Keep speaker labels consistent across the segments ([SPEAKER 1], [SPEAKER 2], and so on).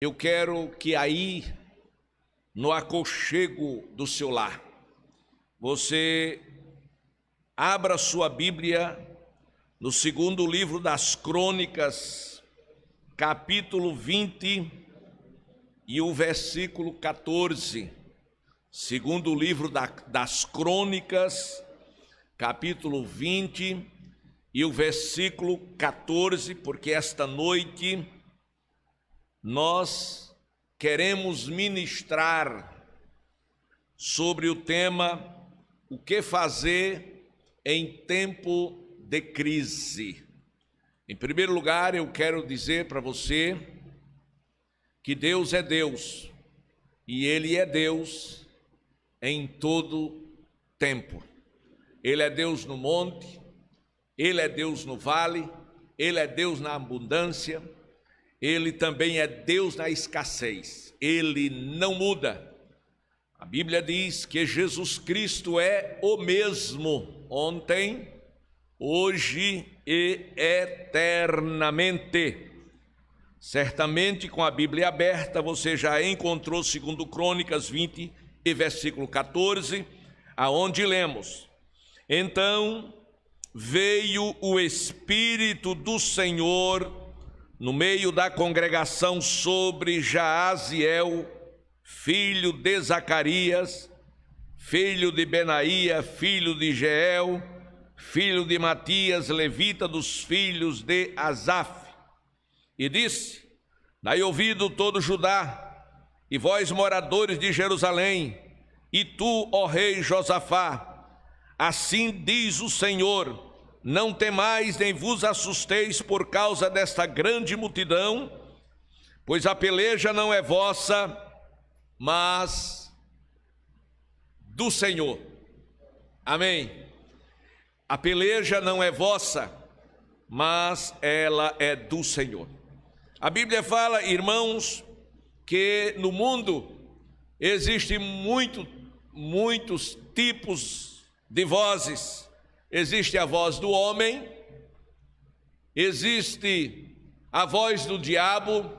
[SPEAKER 1] Eu quero que aí, no aconchego do seu lar, você abra sua Bíblia no segundo livro das Crônicas, capítulo 20 e o versículo 14. Segundo livro das Crônicas, capítulo 20 e o versículo 14, porque esta noite nós queremos ministrar sobre o tema o que fazer em tempo de crise. Em primeiro lugar, eu quero dizer para você que Deus é Deus e Ele é Deus em todo tempo. Ele é Deus no monte, Ele é Deus no vale, Ele é Deus na abundância, Ele também é Deus na escassez. Ele não muda. A Bíblia diz que Jesus Cristo é o mesmo ontem, hoje e eternamente. Certamente, com a Bíblia aberta, você já encontrou 2 Crônicas 20 e versículo 14, aonde lemos: Então veio o Espírito do Senhor no meio da congregação sobre Jaaziel, filho de Zacarias, filho de Benaía, filho de Jeiel, filho de Matias, levita dos filhos de Asaf, e disse: Dai ouvido todo Judá, e vós moradores de Jerusalém, e tu, ó rei Josafá, assim diz o Senhor: não temais nem vos assusteis por causa desta grande multidão, pois a peleja não é vossa, mas do Senhor. Amém. A peleja não é vossa, mas ela é do Senhor. A Bíblia fala, irmãos, que no mundo existem muitos tipos de vozes. Existe a voz do homem, existe a voz do diabo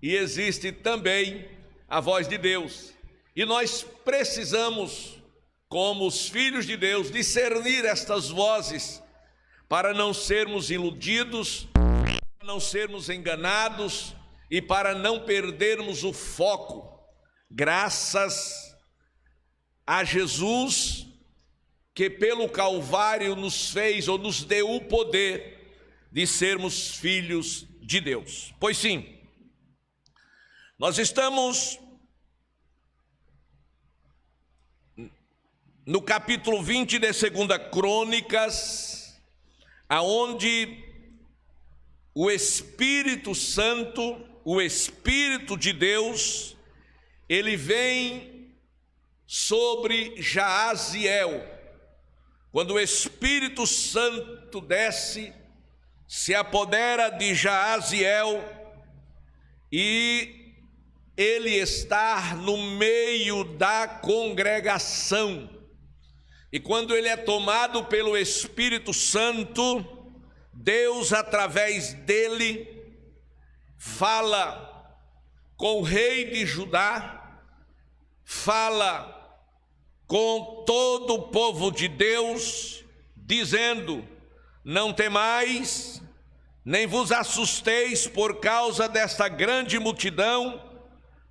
[SPEAKER 1] e existe também a voz de Deus. E nós precisamos, como os filhos de Deus, discernir estas vozes para não sermos iludidos, para não sermos enganados e para não perdermos o foco. Graças a Jesus, que pelo Calvário nos fez ou nos deu o poder de sermos filhos de Deus. Pois sim, nós estamos no capítulo 20 de 2 Crônicas, aonde o Espírito Santo, o Espírito de Deus, ele vem sobre Jaaziel. Quando o Espírito Santo desce, se apodera de Jaaziel e ele está no meio da congregação. E quando ele é tomado pelo Espírito Santo, Deus, através dele, fala com o rei de Judá, fala com todo o povo de Deus, dizendo: não temais, nem vos assusteis por causa desta grande multidão,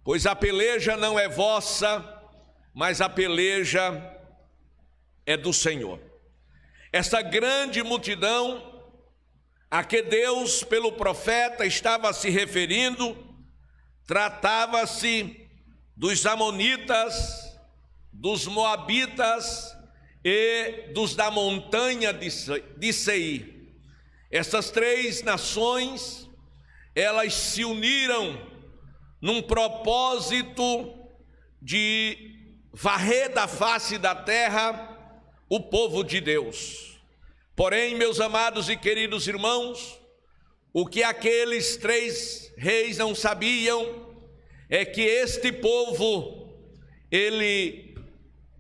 [SPEAKER 1] pois a peleja não é vossa, mas a peleja é do Senhor. Esta grande multidão a que Deus, pelo profeta, estava se referindo, tratava-se dos amonitas, dos moabitas e dos da montanha de Seir. Essas três nações, elas se uniram num propósito de varrer da face da terra o povo de Deus. Porém, meus amados e queridos irmãos, o que aqueles três reis não sabiam é que este povo, ele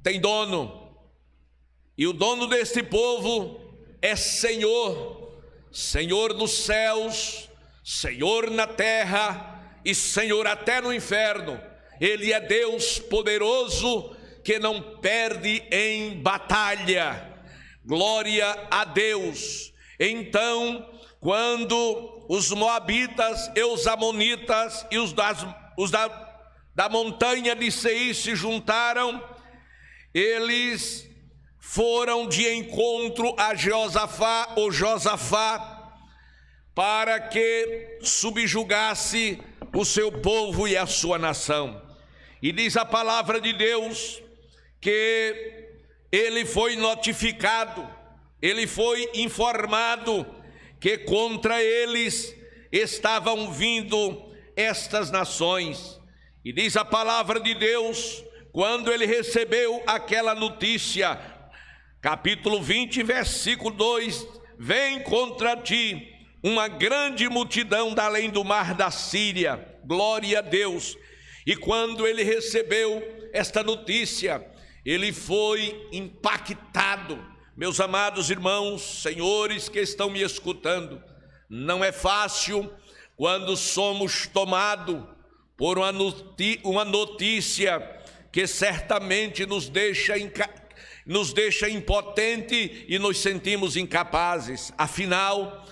[SPEAKER 1] tem dono, e o dono deste povo é Senhor, Senhor dos céus, Senhor na terra e Senhor até no inferno. Ele é Deus poderoso que não perde em batalha. Glória a Deus. Então, quando os moabitas e os amonitas e os da montanha de Seir se juntaram, eles foram de encontro a Josafá, para que subjugasse o seu povo e a sua nação. E diz a palavra de Deus que ele foi notificado, ele foi informado que contra eles estavam vindo estas nações. E diz a palavra de Deus, quando ele recebeu aquela notícia, capítulo 20, versículo 2: vem contra ti uma grande multidão da além do mar da Síria. Glória a Deus. E quando ele recebeu esta notícia, ele foi impactado. Meus amados irmãos, senhores que estão me escutando, não é fácil quando somos tomados por uma notícia que certamente nos deixa impotente e nos sentimos incapazes. Afinal,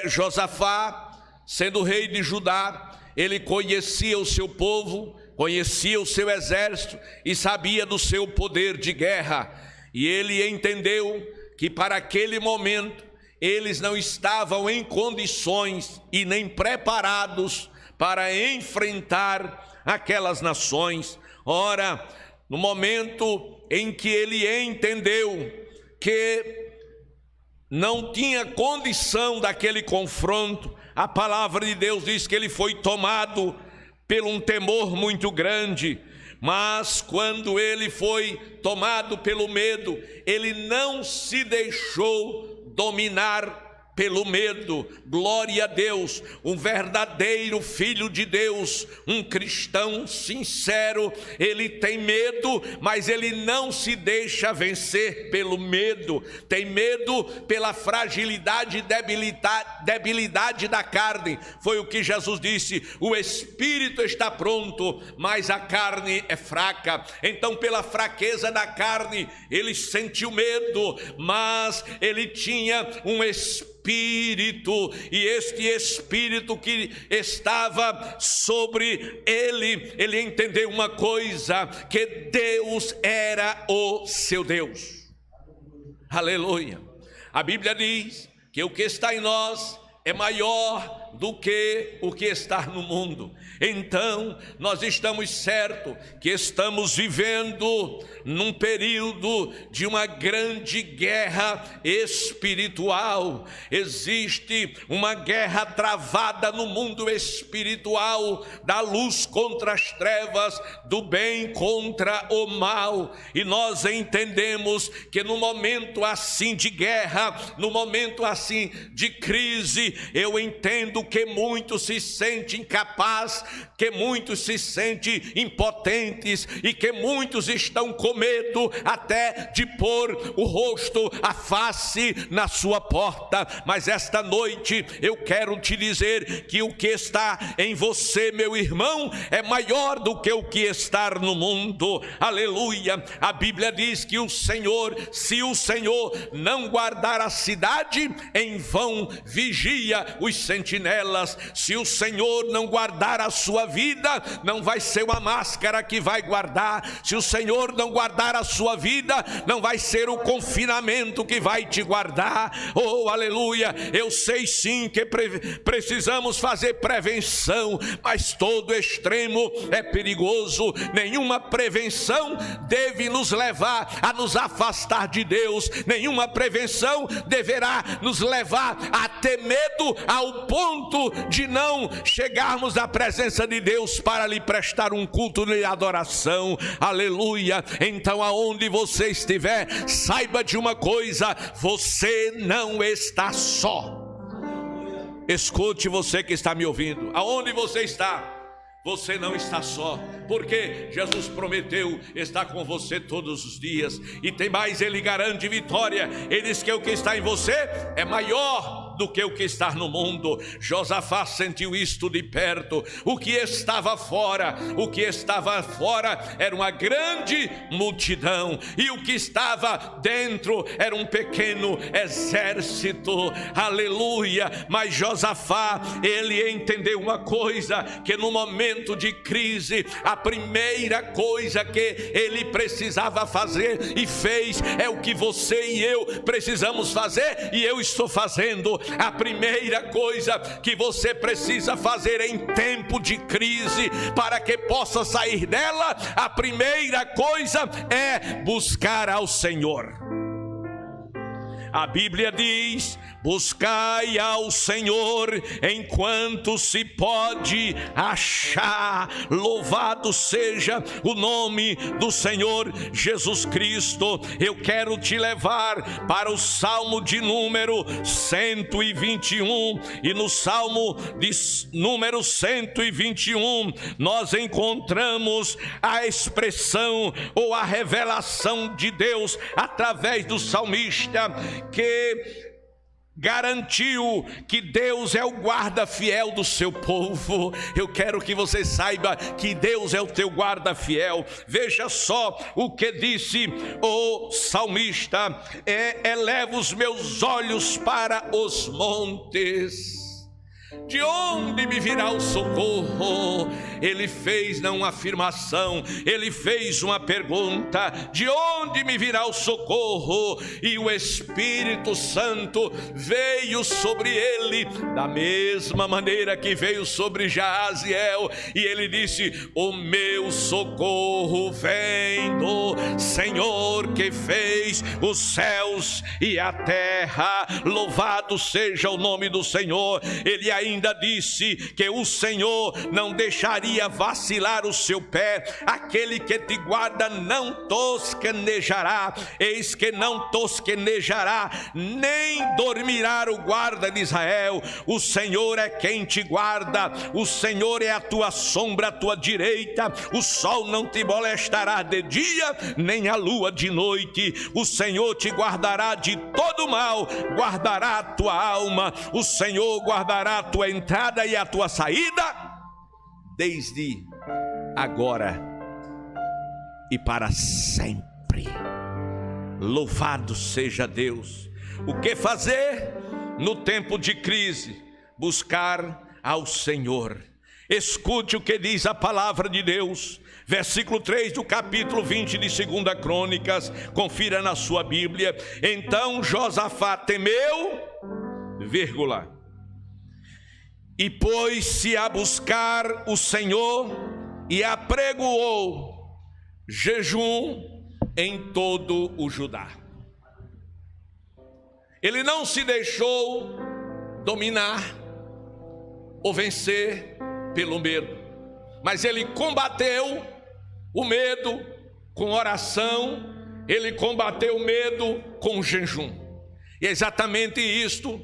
[SPEAKER 1] Josafá, sendo rei de Judá, ele conhecia o seu povo, conhecia o seu exército e sabia do seu poder de guerra. E ele entendeu que para aquele momento eles não estavam em condições e nem preparados para enfrentar aquelas nações. Ora, no momento em que ele entendeu que não tinha condição daquele confronto, a palavra de Deus diz que ele foi tomado por um temor muito grande. Mas quando ele foi tomado pelo medo, ele não se deixou dominar pelo medo. Glória a Deus. Um verdadeiro filho de Deus, um cristão sincero, ele tem medo, mas ele não se deixa vencer pelo medo. Tem medo pela fragilidade e debilidade da carne. Foi o que Jesus disse: o espírito está pronto, mas a carne é fraca. Então, pela fraqueza da carne, ele sentiu medo, mas ele tinha um espírito, e este espírito que estava sobre ele, ele entendeu uma coisa: que Deus era o seu Deus. Aleluia. A Bíblia diz que o que está em nós é maior do que o que está no mundo. Então, nós estamos certos que estamos vivendo num período de uma grande guerra espiritual. Existe uma guerra travada no mundo espiritual, da luz contra as trevas, do bem contra o mal. E nós entendemos que no momento assim de guerra, no momento assim de crise, eu entendo que muitos se sentem incapazes, que muitos se sentem impotentes e que muitos estão com medo até de pôr o rosto, a face na sua porta. Mas esta noite eu quero te dizer que o que está em você, meu irmão, é maior do que o que está no mundo. Aleluia. A Bíblia diz que o Senhor, se o Senhor não guardar a cidade, em vão vigia os sentinelas. Se o Senhor não guardar a sua vida, não vai ser uma máscara que vai guardar. Se o Senhor não guardar a sua vida, não vai ser o confinamento que vai te guardar. Oh, aleluia. Eu sei sim que precisamos fazer prevenção, mas todo extremo é perigoso. Nenhuma prevenção deve nos levar a nos afastar de Deus. Nenhuma prevenção deverá nos levar a ter medo ao ponto de não chegarmos à presença de Deus para lhe prestar um culto de adoração. Aleluia. Então, aonde você estiver, saiba de uma coisa: você não está só. Escute, você que está me ouvindo, aonde você está, você não está só, porque Jesus prometeu estar com você todos os dias. E tem mais, ele garante vitória. Ele diz que o que está em você é maior do que o que está no mundo. Josafá sentiu isto de perto. O que estava fora era uma grande multidão, e o que estava dentro era um pequeno exército. Aleluia! Mas Josafá, ele entendeu uma coisa, que no momento de crise, a primeira coisa que ele precisava fazer e fez, é o que você e eu precisamos fazer, e eu estou fazendo. A primeira coisa que você precisa fazer em tempo de crise, para que possa sair dela, a primeira coisa é buscar ao Senhor. A Bíblia diz: buscai ao Senhor enquanto se pode achar. Louvado seja o nome do Senhor Jesus Cristo. Eu quero te levar para o Salmo de número 121, e no Salmo de número 121 nós encontramos a expressão ou a revelação de Deus através do salmista, que garantiu que Deus é o guarda fiel do seu povo. Eu quero que você saiba que Deus é o teu guarda fiel. Veja só o que disse o salmista: eleva os meus olhos para os montes, de onde me virá o socorro? Ele fez não uma afirmação, ele fez uma pergunta: de onde me virá o socorro? E o Espírito Santo veio sobre ele da mesma maneira que veio sobre Jaziel, e ele disse: o meu socorro vem do Senhor que fez os céus e a terra. Louvado seja o nome do Senhor. Ele ainda disse que o Senhor não deixaria vacilar o seu pé. Aquele que te guarda não tosquenejará. Eis que não tosquenejará, nem dormirá o guarda de Israel. O Senhor é quem te guarda. O Senhor é a tua sombra à tua direita. O sol não te molestará de dia, nem a lua de noite. O Senhor te guardará de todo mal, guardará a tua alma. O Senhor guardará a tua entrada e a tua saída, desde agora e para sempre. Louvado seja Deus. O que fazer no tempo de crise? Buscar ao Senhor. Escute o que diz a palavra de Deus, versículo 3 do capítulo 20 de 2 Crônicas. Confira na sua Bíblia. Então Josafá temeu, e pôs-se a buscar o Senhor, e apregoou jejum em todo o Judá. Ele não se deixou dominar ou vencer pelo medo, mas ele combateu o medo com oração, ele combateu o medo com jejum. E é exatamente isto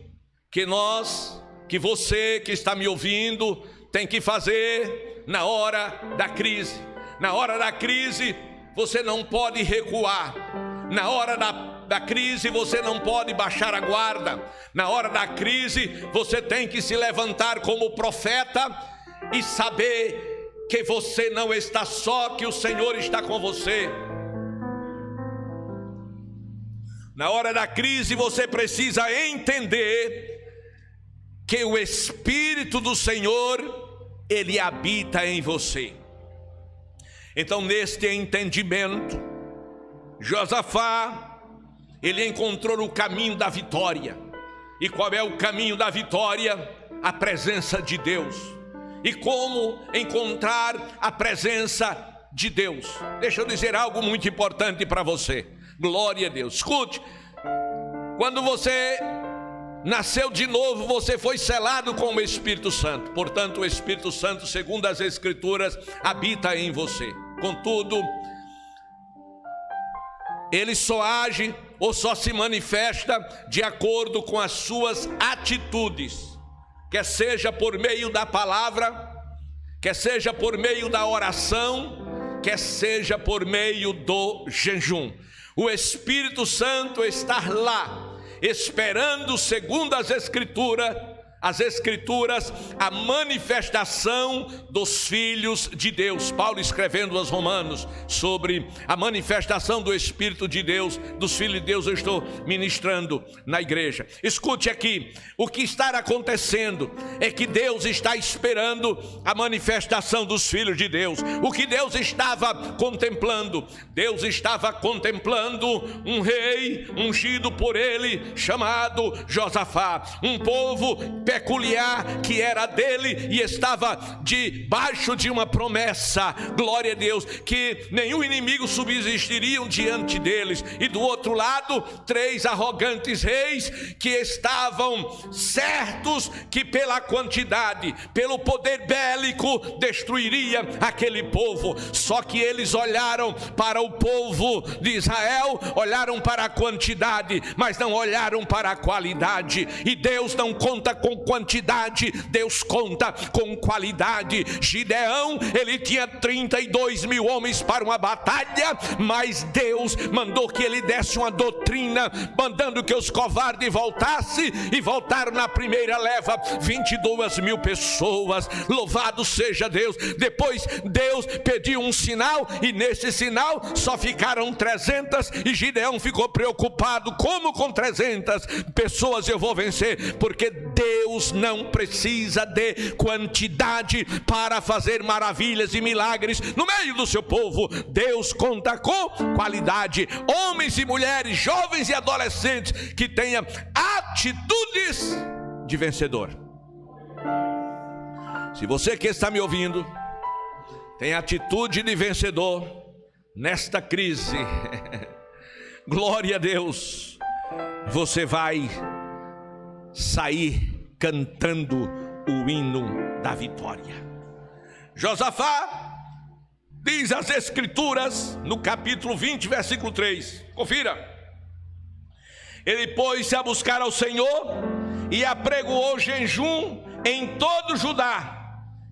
[SPEAKER 1] que você que está me ouvindo tem que fazer na hora da crise. Na hora da crise você não pode recuar. Na hora da crise você não pode baixar a guarda. Na hora da crise você tem que se levantar como profeta e saber que você não está só, que o Senhor está com você. Na hora da crise você precisa entender que o Espírito do Senhor, ele habita em você. Então, neste entendimento, Josafá, ele encontrou o caminho da vitória. E qual é o caminho da vitória? A presença de Deus. E como encontrar a presença de Deus? Deixa eu dizer algo muito importante para você. Glória a Deus. Escute, quando você nasceu de novo, você foi selado com o Espírito Santo. Portanto, o Espírito Santo, segundo as Escrituras, habita em você. Contudo, ele só age ou só se manifesta de acordo com as suas atitudes, quer seja por meio da palavra, quer seja por meio da oração, quer seja por meio do jejum. O Espírito Santo está lá, esperando, segundo as Escrituras, a manifestação dos filhos de Deus. Paulo escrevendo aos Romanos sobre a manifestação do Espírito de Deus, dos filhos de Deus, eu estou ministrando na igreja. Escute aqui, o que está acontecendo é que Deus está esperando a manifestação dos filhos de Deus. O que Deus estava contemplando? Deus estava contemplando um rei ungido por ele, chamado Josafá, um povo peculiar que era dele e estava debaixo de uma promessa, glória a Deus, que nenhum inimigo subsistiriam diante deles. E do outro lado, 3 arrogantes reis que estavam certos que pela quantidade, pelo poder bélico, destruiria aquele povo. Só que eles olharam para o povo de Israel, olharam para a quantidade, mas não olharam para a qualidade. E Deus não conta com quantidade, Deus conta com qualidade. Gideão, ele tinha 32 mil homens para uma batalha, mas Deus mandou que ele desse uma doutrina, mandando que os covardes voltassem, e voltaram na primeira leva 22 mil pessoas. Louvado seja Deus. Depois Deus pediu um sinal, e nesse sinal só ficaram 300, e Gideão ficou preocupado: como com 300 pessoas eu vou vencer? Porque Deus não precisa de quantidade para fazer maravilhas e milagres no meio do seu povo. Deus conta com qualidade. Homens e mulheres, jovens e adolescentes que tenham atitudes de vencedor. Se você que está me ouvindo tem atitude de vencedor nesta crise, glória a Deus, você vai sair cantando o hino da vitória. Josafá, diz as Escrituras no capítulo 20, versículo 3, confira: ele pôs-se a buscar ao Senhor e apregoou jejum em todo Judá.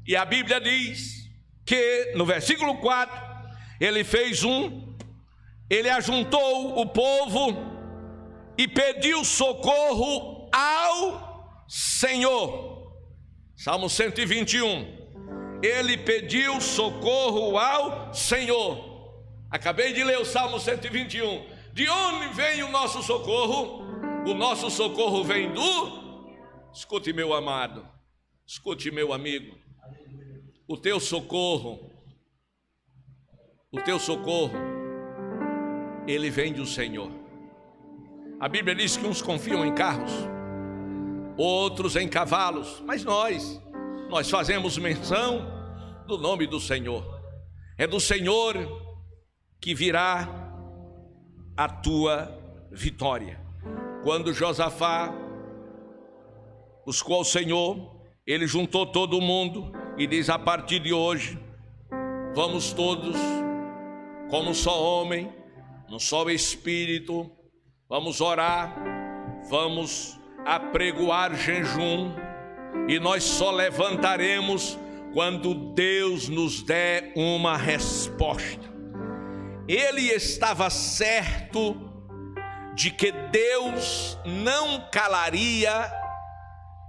[SPEAKER 1] E a Bíblia diz que no versículo 4, ele ajuntou o povo e pediu socorro ao Senhor. Salmo 121, ele pediu socorro ao Senhor. Acabei de ler o Salmo 121. De onde vem o nosso socorro? O nosso socorro vem do... Escute, meu amado, escute, meu amigo, o teu socorro, ele vem do Senhor. A Bíblia diz que uns confiam em carros, outros em cavalos, mas nós fazemos menção do nome do Senhor. É do Senhor que virá a tua vitória. Quando Josafá buscou o Senhor, ele juntou todo mundo e diz: a partir de hoje, vamos todos, como um só homem, num só espírito, vamos orar, vamos apregoar jejum, e nós só levantaremos quando Deus nos der uma resposta. Ele estava certo de que Deus não calaria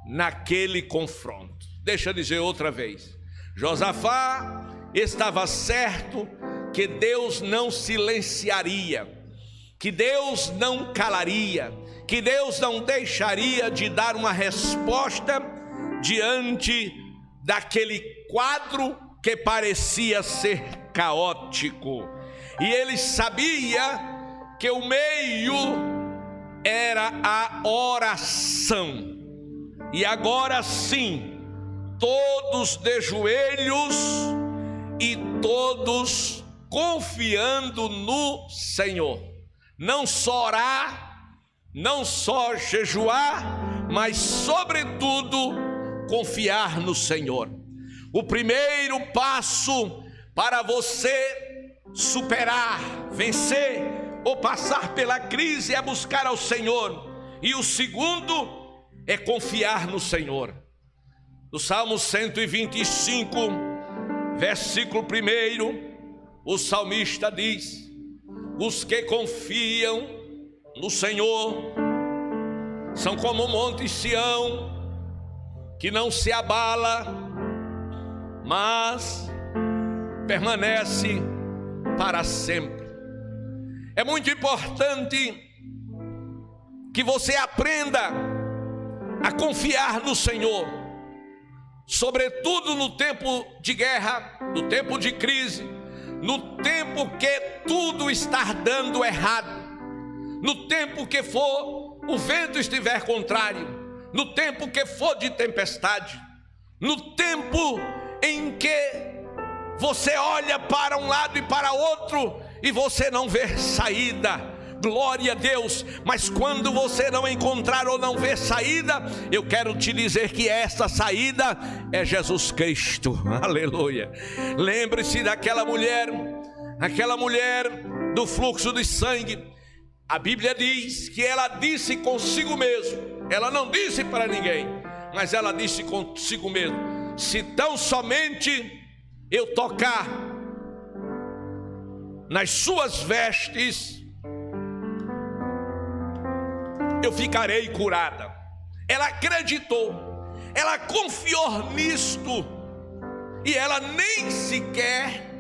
[SPEAKER 1] naquele confronto. Deixa eu dizer outra vez: Josafá estava certo que Deus não silenciaria, que Deus não calaria, que Deus não deixaria de dar uma resposta diante daquele quadro que parecia ser caótico. E ele sabia que o meio era a oração. E agora sim, todos de joelhos e todos confiando no Senhor. Não só orar, não só jejuar, mas sobretudo confiar no Senhor. O primeiro passo para você superar, vencer ou passar pela crise é buscar ao Senhor. E o segundo é confiar no Senhor. No Salmo 125, versículo 1, o salmista diz: os que confiam no Senhor são como o monte Sião, que não se abala, mas permanece para sempre. É muito importante que você aprenda a confiar no Senhor, sobretudo no tempo de guerra, no tempo de crise, no tempo que tudo está dando errado, no tempo que o vento estiver contrário, no tempo que for de tempestade, no tempo em que você olha para um lado e para outro e você não vê saída. Glória a Deus. Mas quando você não encontrar ou não ver saída, eu quero te dizer que essa saída é Jesus Cristo. Aleluia. Lembre-se daquela mulher do fluxo de sangue. A Bíblia diz que ela disse consigo mesmo, ela não disse para ninguém, mas ela disse consigo mesmo: se tão somente eu tocar nas suas vestes, eu ficarei curada. Ela acreditou, ela confiou nisto, e ela nem sequer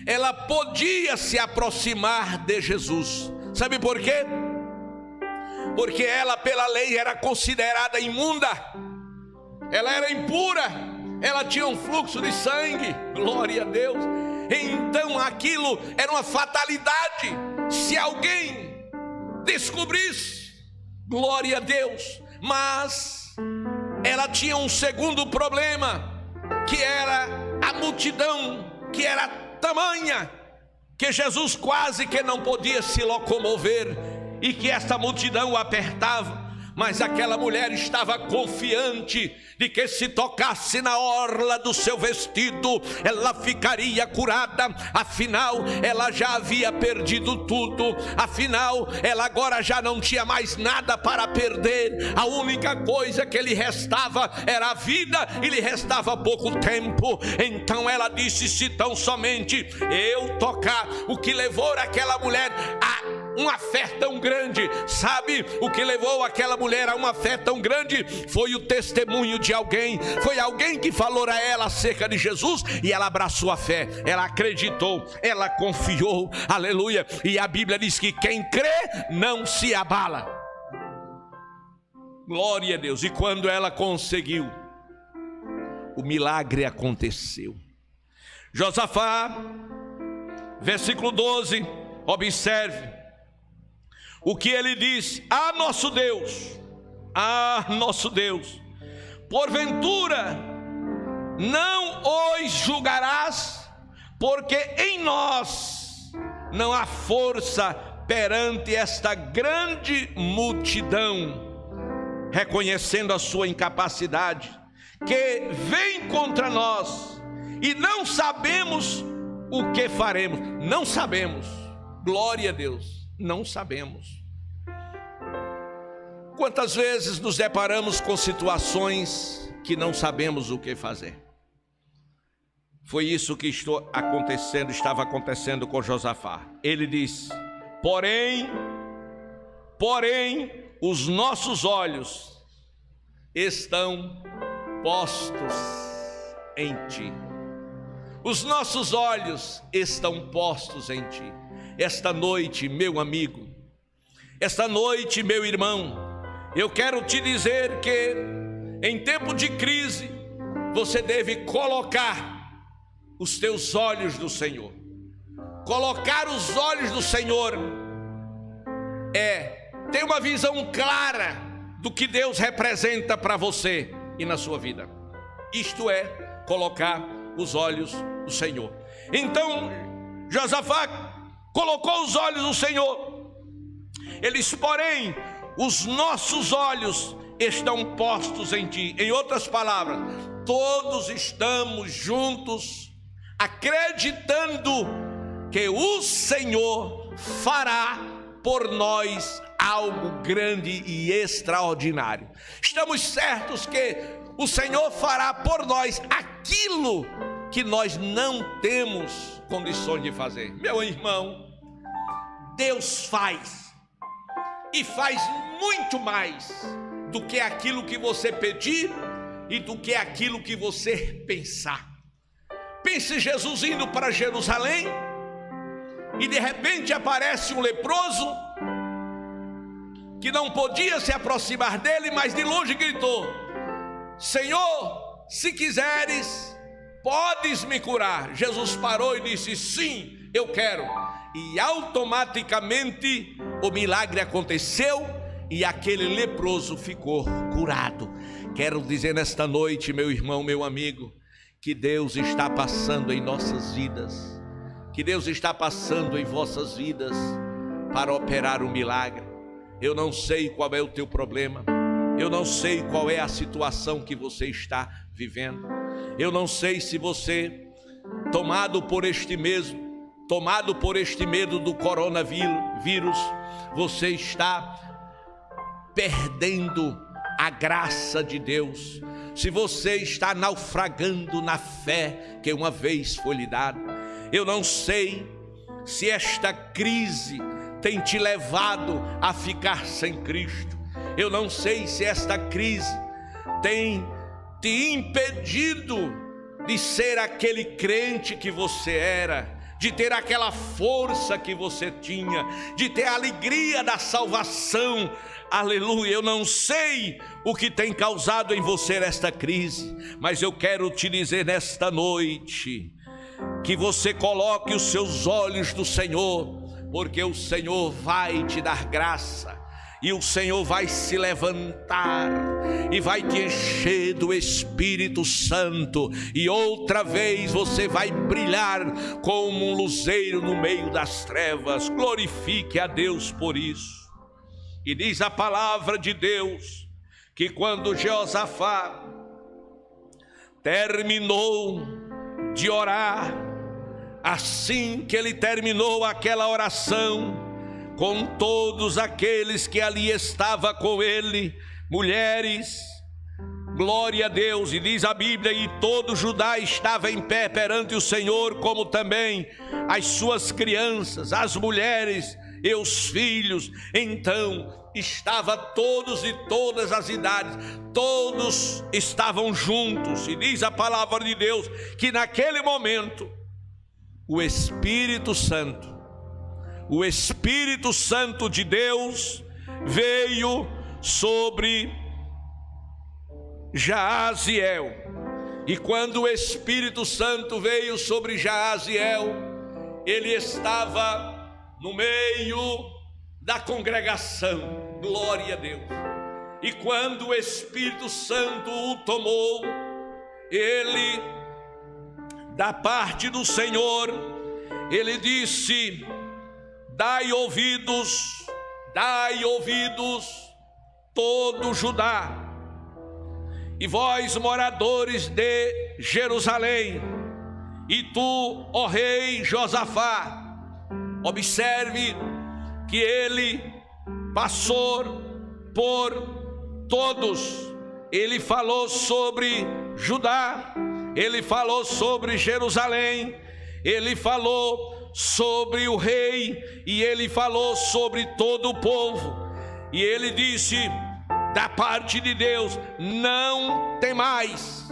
[SPEAKER 1] ela podia se aproximar de Jesus. Sabe por quê? Porque ela, pela lei, era considerada imunda, ela era impura, ela tinha um fluxo de sangue. Glória a Deus. Então aquilo era uma fatalidade se alguém descobrisse. Glória a Deus. Mas ela tinha um segundo problema, que era a multidão, que era tamanha que Jesus quase que não podia se locomover, e que esta multidão o apertava. Mas aquela mulher estava confiante de que se tocasse na orla do seu vestido, ela ficaria curada. Afinal, ela já havia perdido tudo. Afinal, ela agora já não tinha mais nada para perder. A única coisa que lhe restava era a vida, e lhe restava pouco tempo. Então ela disse: se tão somente eu tocar. O que levou aquela mulher a uma fé tão grande, sabe? O que levou aquela mulher a uma fé tão grande foi o testemunho de alguém. Foi alguém que falou a ela acerca de Jesus, e ela abraçou a fé, ela acreditou, ela confiou. Aleluia. E a Bíblia diz que quem crê não se abala. Glória a Deus. E quando ela conseguiu, o milagre aconteceu. Josafá, versículo 12, observe o que ele diz: nosso Deus, nosso Deus, porventura não os julgarás, porque em nós não há força perante esta grande multidão, reconhecendo a sua incapacidade, que vem contra nós, e não sabemos o que faremos. Não sabemos. Glória a Deus. Não sabemos. Quantas vezes nos deparamos com situações que não sabemos o que fazer? Foi isso que estava acontecendo com Josafá. Ele disse: porém, os nossos olhos estão postos em ti. Os nossos olhos estão postos em ti. Esta noite, meu amigo, esta noite, meu irmão, eu quero te dizer que em tempo de crise você deve colocar os teus olhos no Senhor. Colocar os olhos no Senhor é ter uma visão clara do que Deus representa para você e na sua vida. Isto é colocar os olhos no Senhor. Então Josafá colocou os olhos no Senhor. Ele disse: porém, os nossos olhos estão postos em ti. Em outras palavras, todos estamos juntos, acreditando que o Senhor fará por nós algo grande e extraordinário. Estamos certos que o Senhor fará por nós aquilo que nós não temos condições de fazer. Meu irmão, Deus faz. e faz muito mais do que aquilo que você pedir e do que aquilo que você pensar. Pense Jesus indo para Jerusalém e de repente aparece um leproso que não podia se aproximar dele, mas de longe gritou: Senhor, se quiseres, podes me curar. Jesus parou e disse: sim, eu quero. E automaticamente o milagre aconteceu e aquele leproso ficou curado. Quero dizer nesta noite, meu irmão, meu amigo, que Deus está passando em nossas vidas, que Deus está passando em vossas vidas para operar um milagre. Eu não sei qual é o teu problema, eu não sei qual é a situação que você está vivendo, eu não sei se você, tomado por este medo do coronavírus, você está perdendo a graça de Deus, se você está naufragando na fé que uma vez foi lhe dada. Eu não sei se esta crise tem te levado a ficar sem Cristo. Eu não sei se esta crise tem te impedido de ser aquele crente que você era, de ter aquela força que você tinha, de ter a alegria da salvação. Aleluia. Eu não sei o que tem causado em você esta crise, mas eu quero te dizer nesta noite que você coloque os seus olhos no Senhor, porque o Senhor vai te dar graça, e o Senhor vai se levantar e vai te encher do Espírito Santo, e outra vez você vai brilhar como um luzeiro no meio das trevas. Glorifique a Deus por isso. E diz a palavra de Deus que quando Jeosafá terminou de orar, assim que ele terminou aquela oração, com todos aqueles que ali estavam com ele, mulheres, glória a Deus, e diz a Bíblia, e todo Judá estava em pé perante o Senhor, como também as suas crianças, as mulheres e os filhos. Então estava todos de todas as idades, todos estavam juntos, e diz a palavra de Deus que naquele momento o Espírito Santo de Deus veio sobre Jaaziel. E quando o Espírito Santo veio sobre Jaaziel, ele estava no meio da congregação, glória a Deus. E quando o Espírito Santo o tomou, ele, da parte do Senhor, ele disse: dai ouvidos, todo Judá, e vós moradores de Jerusalém, e tu, ó rei Josafá. Observe que ele passou por todos. Ele falou sobre Judá, ele falou sobre Jerusalém, ele falou sobre o rei, e ele falou sobre todo o povo. E ele disse da parte de Deus: não temais,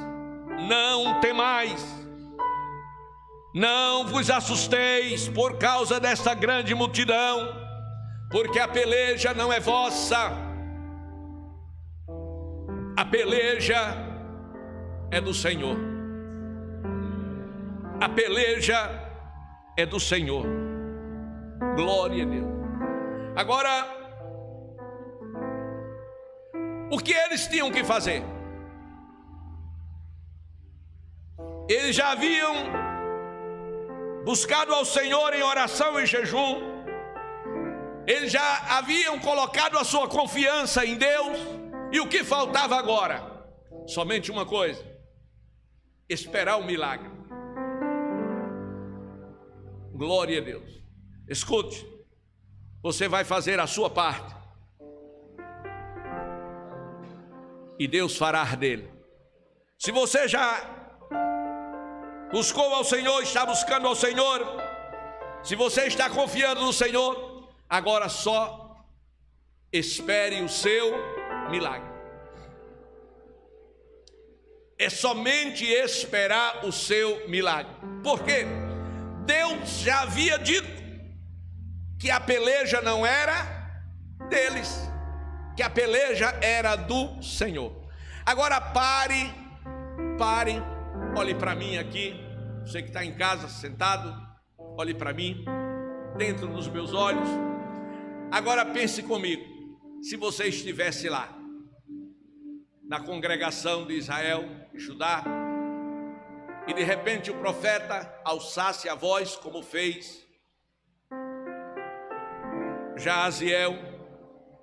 [SPEAKER 1] não vos assusteis por causa desta grande multidão, porque a peleja não é vossa, a peleja é do Senhor. A peleja é do Senhor. Glória a Deus. Agora, o que eles tinham que fazer? Eles já haviam buscado ao Senhor em oração e jejum, eles já haviam colocado a sua confiança em Deus, e o que faltava agora? Somente uma coisa: esperar o milagre. Glória a Deus. Escute, você vai fazer a sua parte e Deus fará dele. Se você já buscou ao Senhor, está buscando ao Senhor, se você está confiando no Senhor, agora só espere o seu milagre. É somente esperar o seu milagre. Por quê? Deus já havia dito que a peleja não era deles, que a peleja era do Senhor. Agora pare, olhe para mim aqui, você que está em casa sentado, olhe para mim, dentro dos meus olhos. Agora pense comigo, se você estivesse lá, na congregação de Israel e Judá, e de repente o profeta alçasse a voz, como fez Jaziel,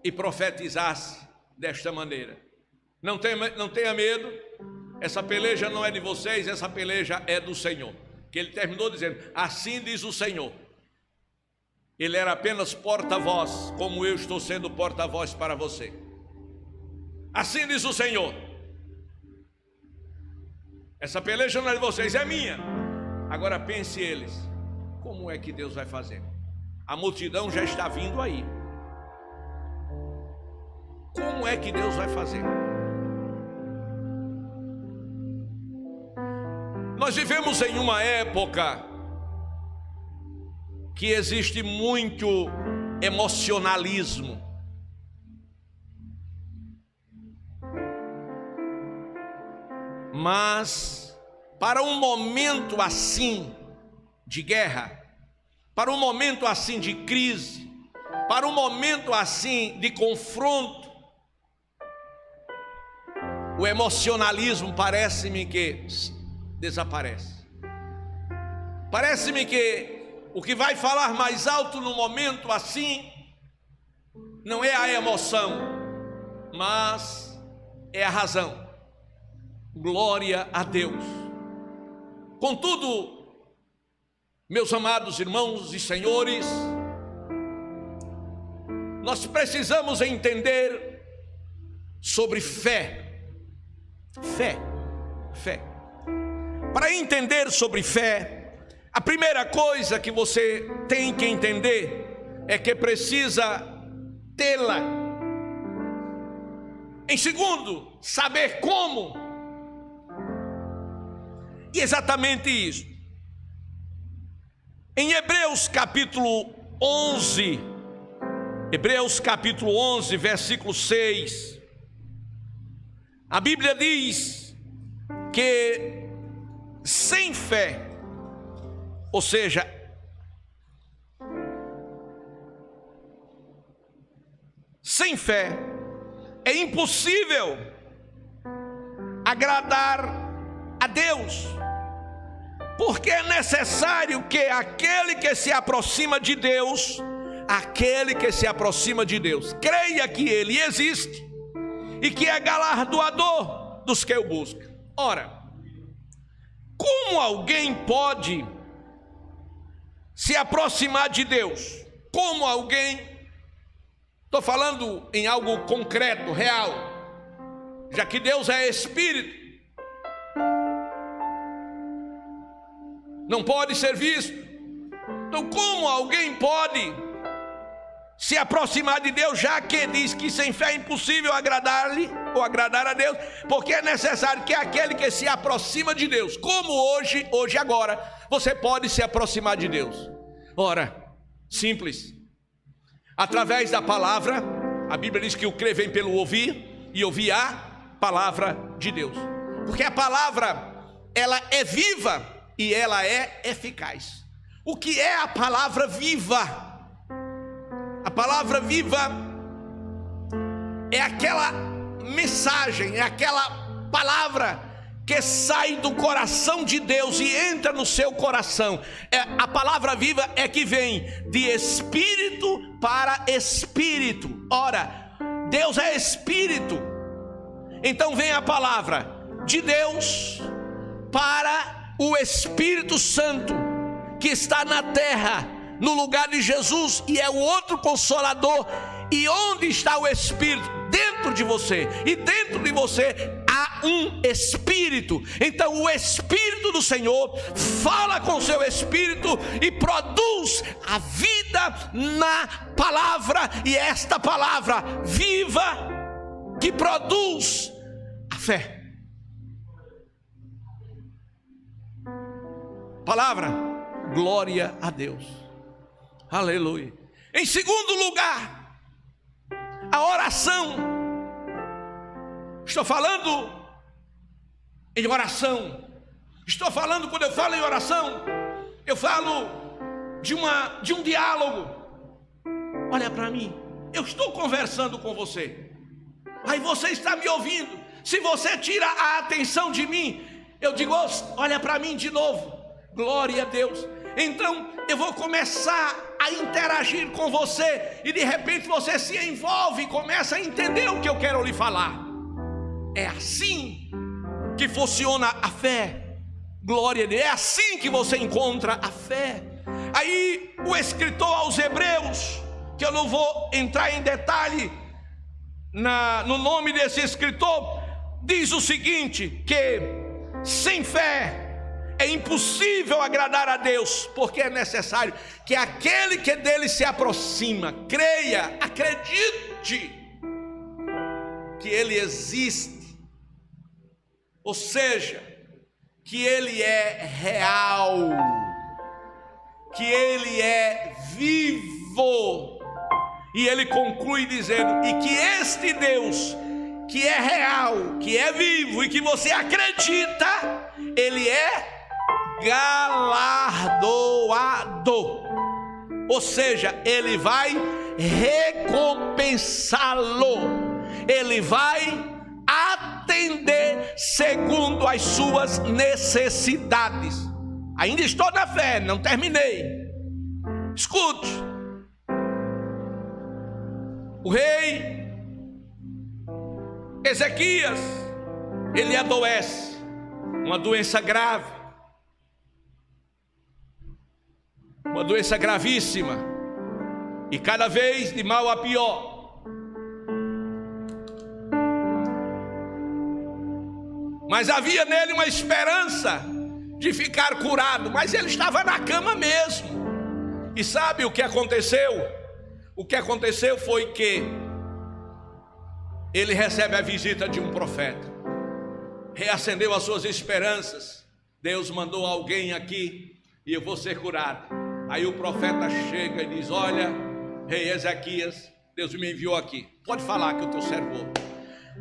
[SPEAKER 1] e profetizasse desta maneira: não tenha medo, essa peleja não é de vocês, essa peleja é do Senhor. Que ele terminou dizendo: assim diz o Senhor. Ele era apenas porta-voz, como eu estou sendo porta-voz para você. Assim diz o Senhor: essa peleja não é de vocês, é minha. Agora pense eles, como é que Deus vai fazer? A multidão já está vindo aí. Como é que Deus vai fazer? Nós vivemos em uma época que existe muito emocionalismo. Mas para um momento assim de guerra, para um momento assim de crise, para um momento assim de confronto, o emocionalismo parece-me que desaparece. Parece-me que o que vai falar mais alto no momento assim não é a emoção, mas é a razão. Glória a Deus. Contudo, meus amados irmãos e senhores, nós precisamos entender sobre fé. Fé. Para entender sobre fé, a primeira coisa que você tem que entender é que precisa tê-la. Em segundo, saber como. E exatamente isso. Em Hebreus capítulo 11, versículo 6, a Bíblia diz que sem fé, ou seja, sem fé, é impossível agradar a Deus, porque é necessário que aquele que se aproxima de Deus, creia que Ele existe e que é galardoador dos que o buscam. Ora, como alguém pode se aproximar de Deus? Como alguém, estou falando em algo concreto, real, já que Deus é Espírito, não pode ser visto. Então como alguém pode se aproximar de Deus, já que diz que sem fé é impossível agradar-lhe ou agradar a Deus? Porque é necessário que aquele que se aproxima de Deus, como hoje agora, você pode se aproximar de Deus. Ora, simples, através da palavra. A Bíblia diz que o crer vem pelo ouvir, e ouvir a palavra de Deus, porque a palavra, ela é viva e ela é eficaz. O que é a palavra viva? A palavra viva é aquela mensagem, é aquela palavra que sai do coração de Deus e entra no seu coração. A palavra viva é que vem de espírito para espírito. Ora, Deus é espírito, então vem a palavra de Deus para o Espírito Santo, que está na terra, no lugar de Jesus, e é o outro Consolador. E onde está o Espírito? Dentro de você. E dentro de você há há um Espírito. Então o Espírito do Senhor fala com o seu Espírito e produz a vida na palavra, e esta palavra viva que produz a fé. Palavra, glória a Deus, aleluia. Em segundo lugar, a oração. Estou falando em oração. Estou falando, quando eu falo em oração, eu falo de um diálogo. Olha para mim, eu estou conversando com você, aí você está me ouvindo. Se você tira a atenção de mim, eu digo, olha para mim de novo, glória a Deus. Então eu vou começar a interagir com você, e de repente você se envolve e começa a entender o que eu quero lhe falar. É assim que funciona a fé. Glória a Deus. É assim que você encontra a fé. Aí o escritor aos Hebreus, que eu não vou entrar em detalhe no nome desse escritor, diz o seguinte, que sem fé é impossível agradar a Deus, porque é necessário que aquele que dele se aproxima creia, acredite que ele existe, ou seja, que ele é real, que ele é vivo. E ele conclui dizendo, e que este Deus que é real, que é vivo e que você acredita, ele é galardoador, ou seja, ele vai recompensá-lo, ele vai atender segundo as suas necessidades. Ainda estou na fé, não terminei. Escute, o rei Ezequias, ele adoece, uma doença grave, uma doença gravíssima, e cada vez de mal a pior. Mas havia nele uma esperança de ficar curado, mas ele estava na cama mesmo. E sabe o que aconteceu? O que aconteceu foi que ele recebe a visita de um profeta, reacendeu as suas esperanças. Deus mandou alguém aqui e eu vou ser curado. Aí o profeta chega e diz, olha, rei Ezequias, Deus me enviou aqui, pode falar que eu estou servo.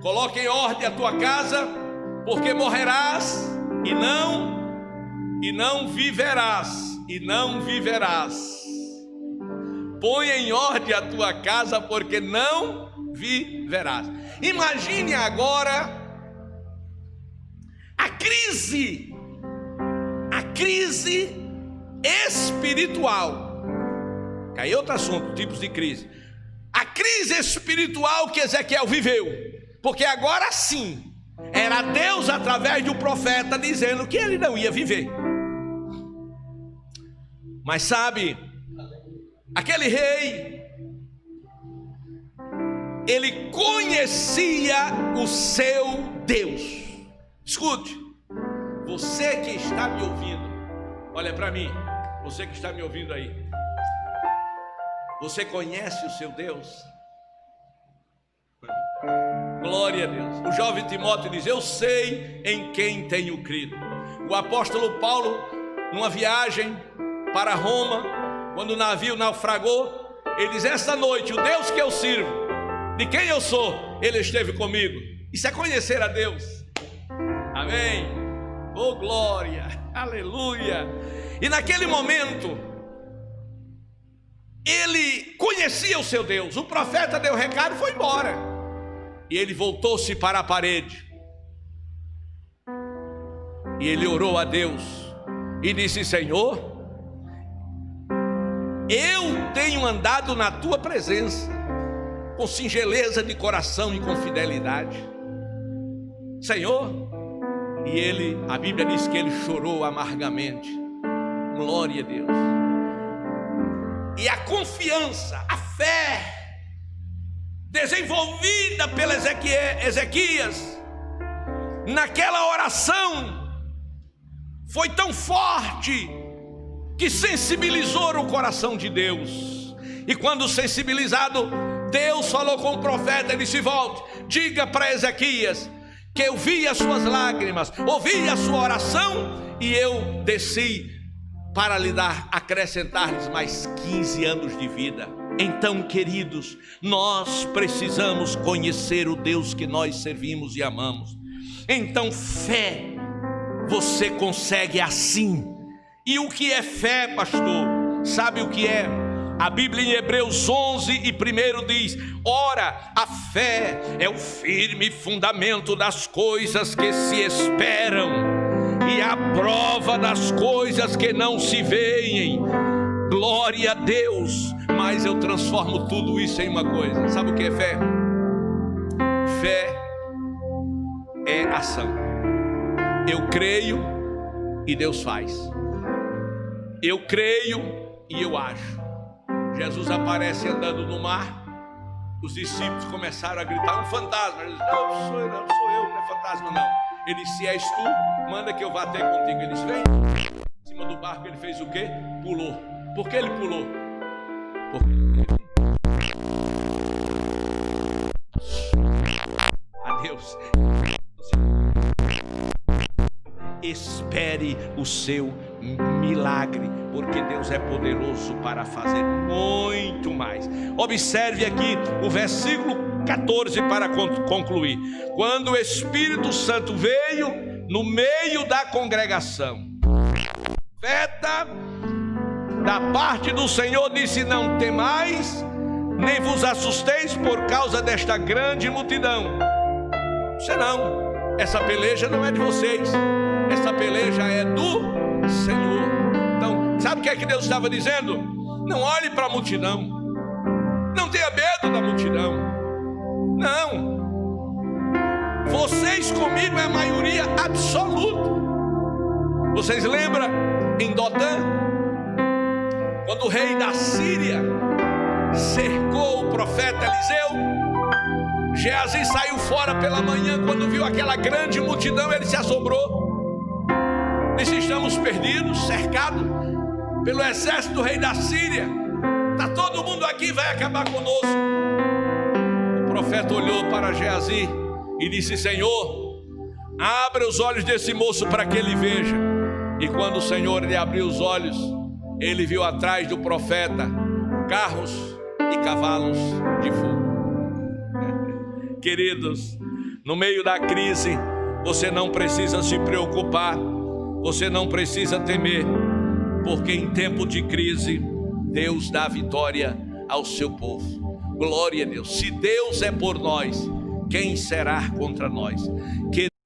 [SPEAKER 1] Coloque em ordem a tua casa, porque morrerás e não viverás, e não viverás. Põe em ordem a tua casa, porque não viverás. Imagine agora a crise espiritual. Aí outro assunto, tipos de crise. A crise espiritual que Ezequiel viveu, porque agora sim era Deus através do profeta dizendo que ele não ia viver. Mas sabe, aquele rei, ele conhecia o seu Deus. Escute, você que está me ouvindo, olha para mim, você que está me ouvindo aí, você conhece o seu Deus? Glória a Deus. O jovem Timóteo diz, eu sei em quem tenho crido. O apóstolo Paulo, numa viagem para Roma, quando o navio naufragou, ele diz, esta noite o Deus que eu sirvo, de quem eu sou, ele esteve comigo. Isso é conhecer a Deus. Amém. Oh glória, aleluia. E naquele momento ele conhecia o seu Deus. O profeta deu o recado e foi embora, e ele voltou-se para a parede e ele orou a Deus e disse, Senhor, eu tenho andado na tua presença com singeleza de coração e com fidelidade, Senhor. E ele, a Bíblia diz que ele chorou amargamente. Glória a Deus. E a confiança, a fé desenvolvida pelo Ezequias naquela oração foi tão forte que sensibilizou o coração de Deus. E quando sensibilizado, Deus falou com o profeta e disse: volte, diga para Ezequias que eu vi as suas lágrimas, ouvi a sua oração e eu desci para lhe acrescentar-lhes mais 15 anos de vida. Então, queridos, nós precisamos conhecer o Deus que nós servimos e amamos. Então, fé, você consegue assim. E o que é fé, pastor? Sabe o que é? A Bíblia em Hebreus 11 e 1 diz: ora, a fé é o firme fundamento das coisas que se esperam e a prova das coisas que não se veem. Glória a Deus. Mas eu transformo tudo isso em uma coisa. Sabe o que é fé? Fé é ação. Eu creio e Deus faz. Eu creio e eu ajo. Jesus aparece andando no mar. Os discípulos começaram a gritar: um fantasma. Ele disse: não sou eu, não é fantasma não. Ele disse: se és tu, manda que eu vá até contigo. Ele disse: vem. Em cima do barco ele fez o quê? Pulou. Por que ele pulou? Porque... Adeus. Espere o seu milagre, porque Deus é poderoso para fazer muito mais. Observe aqui o versículo 14 para concluir. Quando o Espírito Santo veio no meio da congregação, o profeta da parte do Senhor disse: não temais, nem vos assusteis por causa desta grande multidão. Senão, essa peleja não é de vocês, essa peleja é do Senhor. Então, sabe o que é que Deus estava dizendo? Não olhe para a multidão, não tenha medo da multidão, não. Vocês comigo é a maioria absoluta. Vocês lembram em Dotã, quando o rei da Síria cercou o profeta Eliseu? Geazi saiu fora pela manhã. Quando viu aquela grande multidão, ele se assombrou. Disse: estamos perdidos, cercados pelo exército do rei da Síria. Está todo mundo aqui, vai acabar conosco. O profeta olhou para Geazi e disse: Senhor, abra os olhos desse moço para que ele veja. E quando o Senhor lhe abriu os olhos, ele viu atrás do profeta carros e cavalos de fogo. Queridos, no meio da crise, você não precisa se preocupar, você não precisa temer, porque em tempo de crise, Deus dá vitória ao seu povo. Glória a Deus. Se Deus é por nós, quem será contra nós?